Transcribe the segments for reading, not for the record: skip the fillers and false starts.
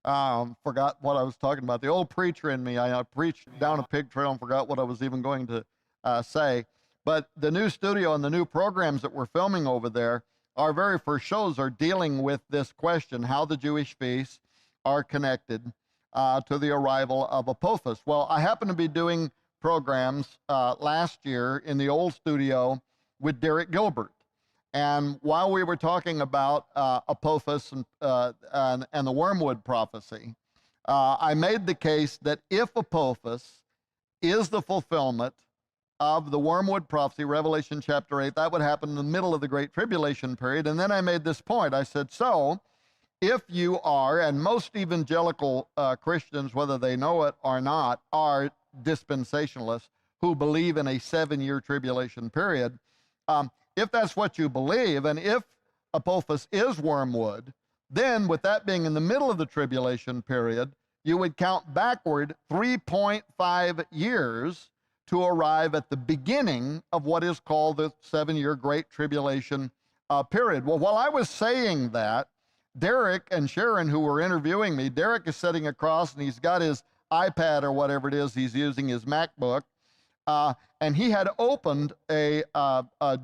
Forgot what I was talking about. The old preacher in me, I preached down a pig trail and forgot what I was even going to say. But the new studio and the new programs that we're filming over there, our very first shows are dealing with this question, how the Jewish feasts are connected to the arrival of Apophis. Well, I happen to be doing programs last year in the old studio with Derek Gilbert. And while we were talking about Apophis and the wormwood prophecy, I made the case that if Apophis is the fulfillment of the wormwood prophecy, Revelation chapter 8, that would happen in the middle of the Great Tribulation period. And then I made this point. I said, so if you are, and most evangelical Christians, whether they know it or not, are dispensationalists who believe in a 7-year tribulation period, if that's what you believe, and if Apophis is wormwood, then with that being in the middle of the tribulation period, you would count backward 3.5 years to arrive at the beginning of what is called the 7-year Great Tribulation period. Well, while I was saying that, Derek and Sharon, who were interviewing me, Derek is sitting across and he's got his iPad or whatever it is he's using, his MacBook, and he had opened a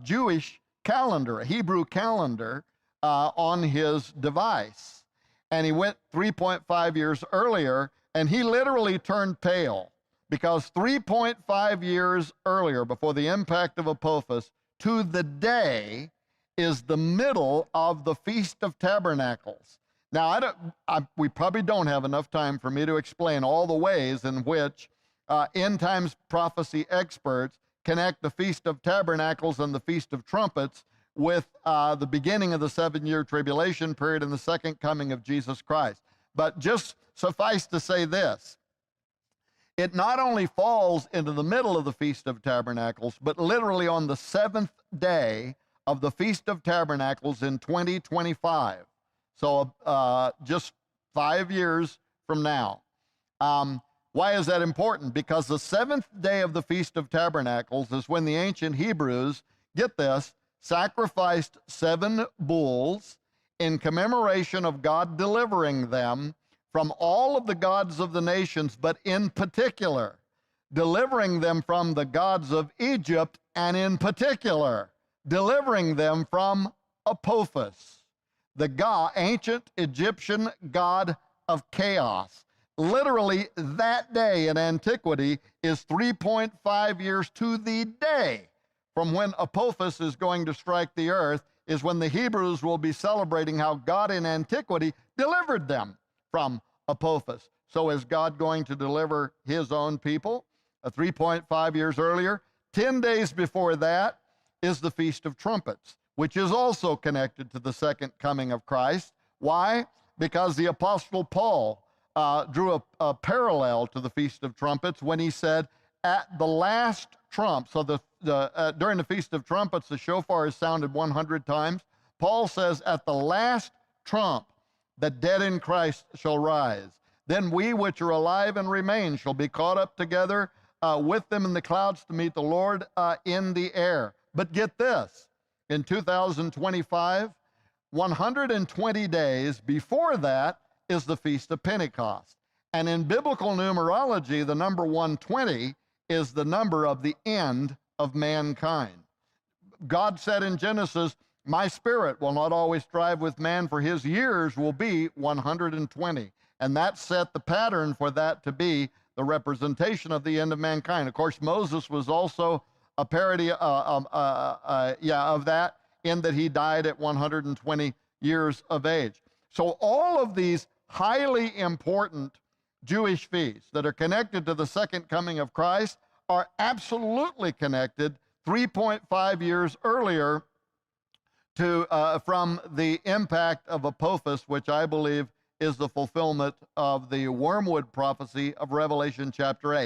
Jewish calendar, a Hebrew calendar, on his device. And he went 3.5 years earlier, and he literally turned pale because 3.5 years earlier, before the impact of Apophis, to the day is the middle of the Feast of Tabernacles. Now, we probably don't have enough time for me to explain all the ways in which end times prophecy experts connect the Feast of Tabernacles and the Feast of Trumpets with the beginning of the 7-year tribulation period and the second coming of Jesus Christ. But just suffice to say this, it not only falls into the middle of the Feast of Tabernacles, but literally on the 7th day of the Feast of Tabernacles in 2025. So just 5 years from now. Why is that important? Because the 7th day of the Feast of Tabernacles is when the ancient Hebrews, get this, sacrificed 7 bulls in commemoration of God delivering them from all of the gods of the nations, but in particular, delivering them from the gods of Egypt, and in particular, delivering them from Apophis, the ancient Egyptian god of chaos. Literally, that day in antiquity is 3.5 years to the day from when Apophis is going to strike the earth, is when the Hebrews will be celebrating how God in antiquity delivered them from Apophis. So is God going to deliver his own people 3.5 years earlier? 10 days before that is the Feast of Trumpets, which is also connected to the second coming of Christ. Why? Because the Apostle Paul drew a parallel to the Feast of Trumpets when he said, at the last trump, so during the Feast of Trumpets, the shofar is sounded 100 times. Paul says, at the last trump, the dead in Christ shall rise. Then we which are alive and remain shall be caught up together with them in the clouds to meet the Lord in the air. But get this, in 2025, 120 days before that is the Feast of Pentecost. And in biblical numerology, the number 120 is the number of the end of mankind. God said in Genesis, my spirit will not always strive with man, for his years will be 120. And that set the pattern for that to be the representation of the end of mankind. Of course, Moses was also a parody of that, in that he died at 120 years of age. So all of these highly important Jewish feasts that are connected to the second coming of Christ are absolutely connected 3.5 years earlier from the impact of Apophis, which I believe is the fulfillment of the wormwood prophecy of Revelation chapter 8.